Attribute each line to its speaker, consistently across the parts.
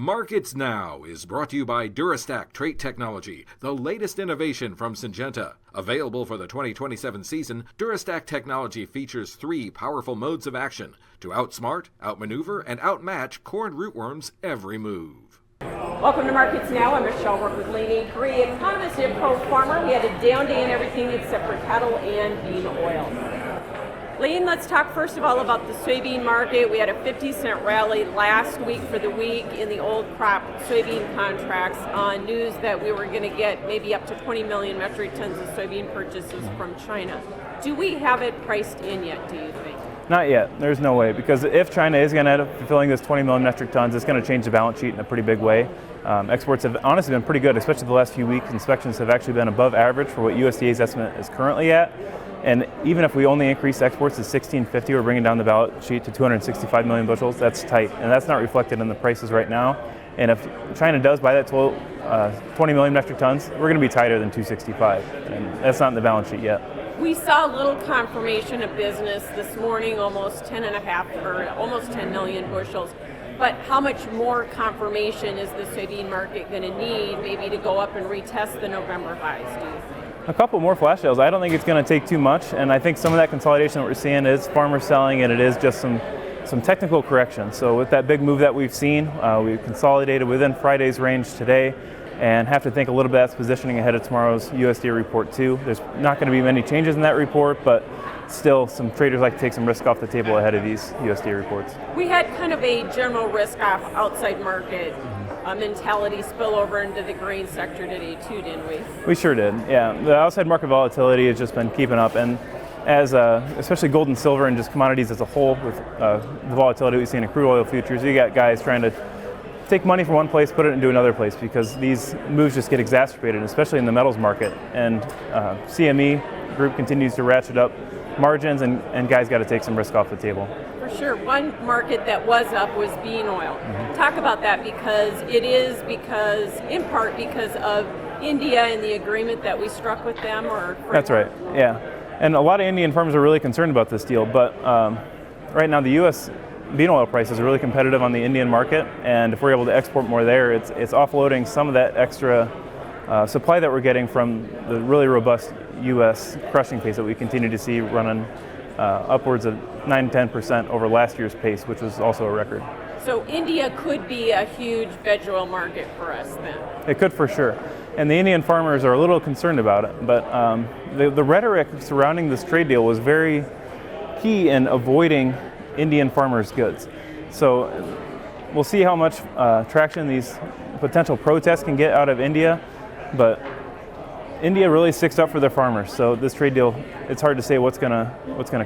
Speaker 1: Markets Now is brought to you by Durastack Trait Technology, the latest innovation from Syngenta. Available for the 2027 season, Durastack Technology features 3 powerful modes of action to outsmart, outmaneuver, and outmatch corn rootworms every move.
Speaker 2: Welcome to Markets Now. I'm Michelle, work with Lane Akre, economist and pro farmer. We had a down day in everything except for cattle and bean oil. Lane, let's talk first of all about the soybean market. We had a 50-cent rally last week for the week in the old crop soybean contracts on news that we were going to get maybe up to 20 million metric tons of soybean purchases from China. Do we have it priced in yet, do you think?
Speaker 3: Not yet. There's no way, because if China is going to end up fulfilling this 20 million metric tons, it's going to change the balance sheet in a pretty big way. Exports have honestly been pretty good, especially the last few weeks. Inspections have actually been above average for what USDA's estimate is currently at. And even if we only increase exports to 1650, we're bringing down the balance sheet to 265 million bushels. That's tight, and that's not reflected in the prices right now. And if China does buy that 20 million metric tons, we're going to be tighter than 265, and that's not in the balance sheet yet.
Speaker 2: We saw a little confirmation of business this morning, almost 10 million bushels. But how much more confirmation is the soybean market going to need, maybe to go up and retest the November highs, do you think?
Speaker 3: A couple more flash sales. I don't think it's going to take too much, and I think some of that consolidation that we're seeing is farmers selling, and it is just some technical correction. So with that big move that we've seen, we've consolidated within Friday's range today, and have to think a little bit that's positioning ahead of tomorrow's USDA report too. There's not going to be many changes in that report, but still some traders like to take some risk off the table ahead of these USDA reports.
Speaker 2: We had kind of a general risk off outside market mentality spill over into the grain sector today too, didn't we?
Speaker 3: We sure did, yeah. The outside market volatility has just been keeping up, and as especially gold and silver and just commodities as a whole, with the volatility we've seen in crude oil futures, you got guys trying to take money from one place, put it into another place, because these moves just get exacerbated, especially in the metals market. And CME group continues to ratchet up margins, and guys got to take some risk off the table.
Speaker 2: For sure. One market that was up was bean oil. Talk about that, because in part because of India and the agreement that we struck with them. That's
Speaker 3: right, yeah. And a lot of Indian farmers are really concerned about this deal, but right now the U.S. bean oil prices are really competitive on the Indian market, and if we're able to export more there, it's offloading some of that extra supply that we're getting from the really robust U.S. crushing pace that we continue to see running upwards of 9-10% over last year's pace, which was also a record.
Speaker 2: So India could be a huge veg oil market for us then?
Speaker 3: It could for sure. And the Indian farmers are a little concerned about it, but the rhetoric surrounding this trade deal was very key in avoiding Indian farmers' goods. So we'll see how much traction these potential protests can get out of India, but India really sticks up for their farmers. So this trade deal, it's hard to say what's gonna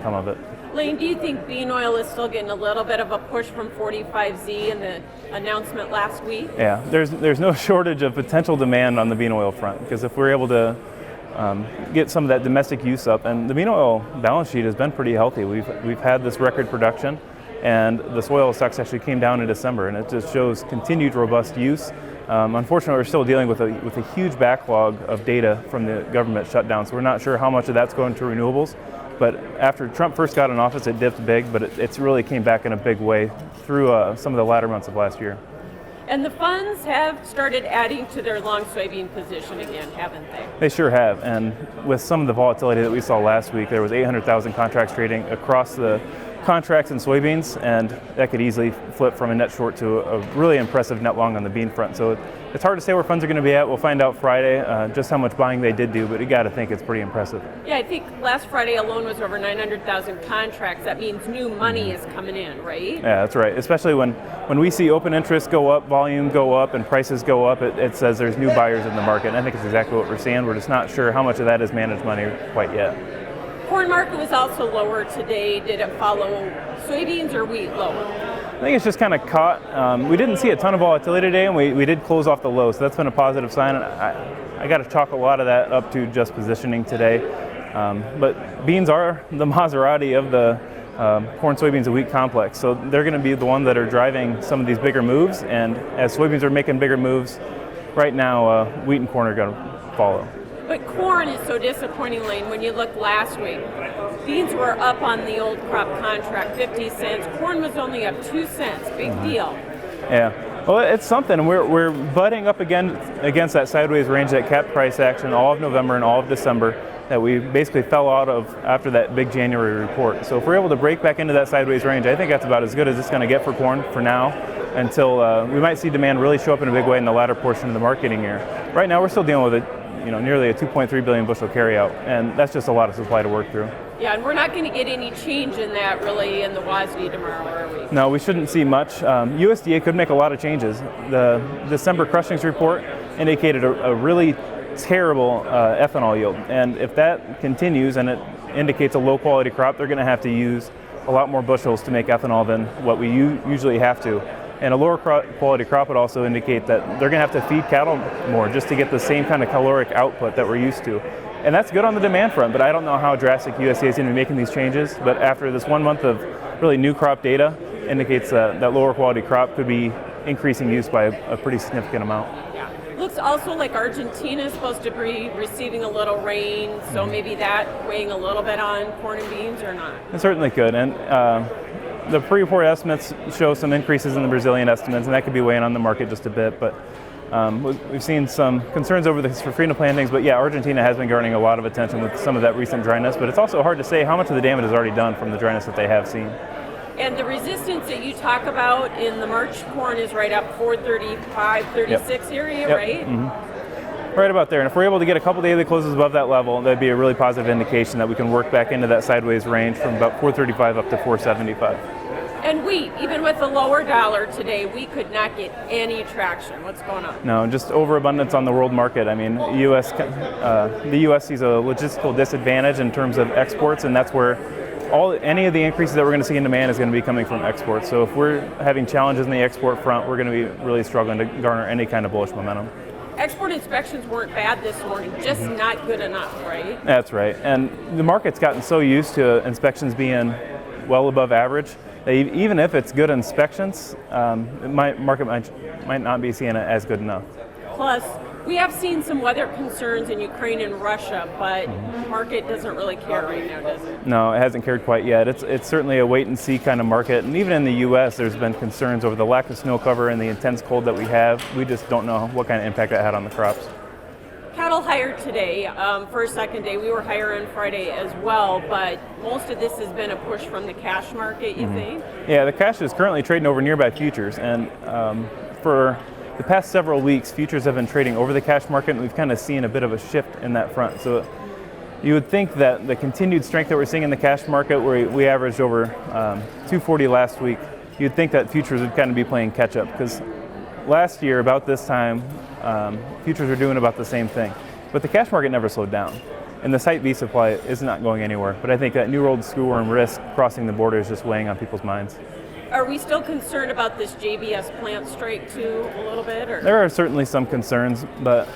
Speaker 3: come of it.
Speaker 2: Lane, do you think bean oil is still getting a little bit of a push from 45Z in the announcement last week?
Speaker 3: Yeah, there's no shortage of potential demand on the bean oil front, because if we're able to get some of that domestic use up, and the bean oil balance sheet has been pretty healthy. We've had this record production, and the soy oil stocks actually came down in December, and it just shows continued robust use. Unfortunately, we're still dealing with a huge backlog of data from the government shutdown, so we're not sure how much of that's going to renewables. But after Trump first got in office, it dipped big, but it's really came back in a big way through some of the latter months of last year.
Speaker 2: And the funds have started adding to their long soybean position again, haven't they?
Speaker 3: They sure have, and with some of the volatility that we saw last week, there was 800,000 contracts trading across the contracts in soybeans, and that could easily flip from a net short to a really impressive net long on the bean front. So it's hard to say where funds are going to be at. We'll find out Friday just how much buying they did do, but you got to think it's pretty impressive.
Speaker 2: Yeah, I think last Friday alone was over 900,000 contracts. That means new money is coming in, right?
Speaker 3: Yeah, that's right. Especially when we see open interest go up, volume go up, and prices go up, it says there's new buyers in the market. And I think it's exactly what we're seeing. We're just not sure how much of that is managed money quite yet.
Speaker 2: Corn market was also lower today. Did it follow soybeans or wheat lower?
Speaker 3: I think it's just kind of caught. We didn't see a ton of volatility today, and we did close off the low, so that's been a positive sign. I got to chalk a lot of that up to just positioning today. But beans are the Maserati of the corn, soybeans, and wheat complex, so they're going to be the one that are driving some of these bigger moves. And as soybeans are making bigger moves, right now wheat and corn are going to follow.
Speaker 2: But corn is so disappointing, Lane. When you look last week, beans were up on the old crop contract 50 cents. Corn was only up 2 cents. Big deal.
Speaker 3: Yeah. Well, it's something. We're butting up again against that sideways range, that cap price action all of November and all of December that we basically fell out of after that big January report. So if we're able to break back into that sideways range, I think that's about as good as it's going to get for corn for now, until we might see demand really show up in a big way in the latter portion of the marketing year. Right now we're still dealing with nearly a 2.3 billion bushel carryout, and that's just a lot of supply to work through.
Speaker 2: Yeah, and we're not going to get any change in that really in the WASDE tomorrow, are we?
Speaker 3: No, we shouldn't see much. USDA could make a lot of changes. The December crushings report indicated a really terrible ethanol yield, and if that continues and it indicates a low quality crop, they're going to have to use a lot more bushels to make ethanol than what we usually have to. And a lower quality crop would also indicate that they're going to have to feed cattle more just to get the same kind of caloric output that we're used to. And that's good on the demand front, but I don't know how drastic USDA is going to be making these changes. But after this 1 month of really new crop data indicates that lower quality crop could be increasing use by a pretty significant amount.
Speaker 2: Yeah. Looks also like Argentina is supposed to be receiving a little rain, so maybe that weighing a little bit on corn and beans or not?
Speaker 3: It certainly could. And the pre-report estimates show some increases in the Brazilian estimates, and that could be weighing on the market just a bit. But we've seen some concerns over the Safrinha plantings. But yeah, Argentina has been garnering a lot of attention with some of that recent dryness. But it's also hard to say how much of the damage is already done from the dryness that they have seen.
Speaker 2: And the resistance that you talk about in the March corn is right up 435, 36 area, right?
Speaker 3: Mm-hmm. Right about there. And if we're able to get a couple daily closes above that level, that'd be a really positive indication that we can work back into that sideways range from about 435 up to 475.
Speaker 2: And wheat, even with the lower dollar today, we could not get any traction. What's going on?
Speaker 3: No, just overabundance on the world market. I mean, the U.S. sees a logistical disadvantage in terms of exports, and that's where any of the increases that we're going to see in demand is going to be coming from exports. So if we're having challenges in the export front, we're going to be really struggling to garner any kind of bullish momentum.
Speaker 2: Export inspections weren't bad this morning, just not good enough, right?
Speaker 3: That's right. And the market's gotten so used to inspections being well above average that even if it's good inspections, market might not be seeing it as good enough.
Speaker 2: Plus, we have seen some weather concerns in Ukraine and Russia, but the market doesn't really care right now, does it?
Speaker 3: No, it hasn't cared quite yet. It's certainly a wait-and-see kind of market. And even in the U.S., there's been concerns over the lack of snow cover and the intense cold that we have. We just don't know what kind of impact that had on the crops.
Speaker 2: Cattle higher today. For a second day, we were higher on Friday as well, but most of this has been a push from the cash market, you think?
Speaker 3: Yeah, the cash is currently trading over nearby futures, and for the past several weeks, futures have been trading over the cash market, and we've kind of seen a bit of a shift in that front. So you would think that the continued strength that we're seeing in the cash market, where we averaged over 240 last week, you'd think that futures would kind of be playing catch up, because last year about this time, futures were doing about the same thing. But the cash market never slowed down, and the Site B supply is not going anywhere. But I think that New World screwworm risk crossing the border is just weighing on people's minds.
Speaker 2: Are we still concerned about this JBS plant strike too a little bit? Or?
Speaker 3: There are certainly some concerns, but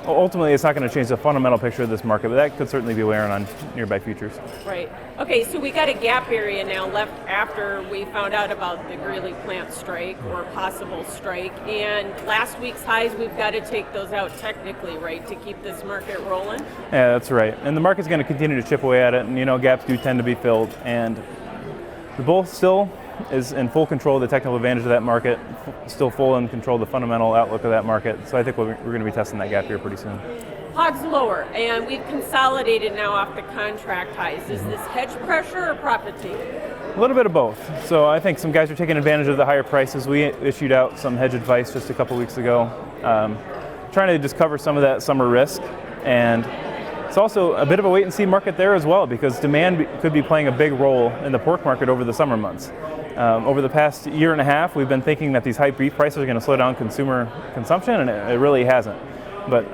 Speaker 3: ultimately it's not going to change the fundamental picture of this market, but that could certainly be wearing on nearby futures.
Speaker 2: Right. Okay, so we got a gap area now left after we found out about the Greeley plant strike or possible strike, and last week's highs, we've got to take those out technically, right, to keep this market rolling?
Speaker 3: Yeah, that's right. And the market's going to continue to chip away at it, and gaps do tend to be filled, and the bull still is in full control of the technical advantage of that market, still full in control of the fundamental outlook of that market. So I think we're going to be testing that gap here pretty soon.
Speaker 2: Hogs lower, and we've consolidated now off the contract highs. Is this hedge pressure or profit taking?
Speaker 3: A little bit of both. So I think some guys are taking advantage of the higher prices. We issued out some hedge advice just a couple weeks ago, trying to just cover some of that summer risk. And it's also a bit of a wait-and-see market there as well, because demand could be playing a big role in the pork market over the summer months. Over the past year and a half, we've been thinking that these high beef prices are going to slow down consumer consumption, and it really hasn't. But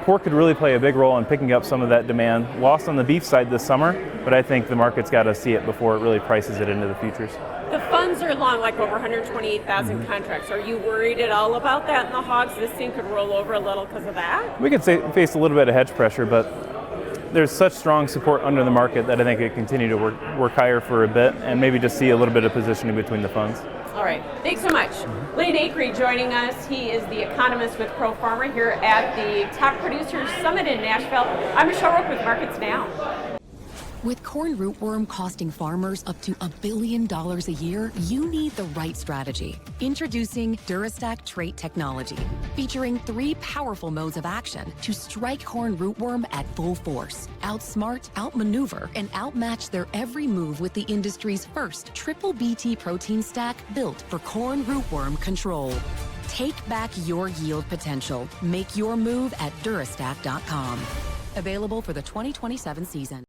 Speaker 3: pork could really play a big role in picking up some of that demand lost on the beef side this summer, but I think the market's got to see it before it really prices it into the futures.
Speaker 2: The funds are long, like over 128,000 contracts. Are you worried at all about that in the hogs? This thing could roll over a little because of that?
Speaker 3: We could face a little bit of hedge pressure, but there's such strong support under the market that I think it could continue to work higher for a bit and maybe just see a little bit of positioning between the funds.
Speaker 2: All right. Thanks so much. Lane Akre joining us. He is the economist with Pro Farmer here at the Top Producers Summit in Nashville. I'm Michelle Rook with Markets Now.
Speaker 4: With corn rootworm costing farmers up to $1 billion a year, you need the right strategy. Introducing Durastack trait technology, featuring 3 powerful modes of action to strike corn rootworm at full force. Outsmart, outmaneuver, and outmatch their every move with the industry's first triple BT protein stack built for corn rootworm control. Take back your yield potential. Make your move at Durastack.com. Available for the 2027 season.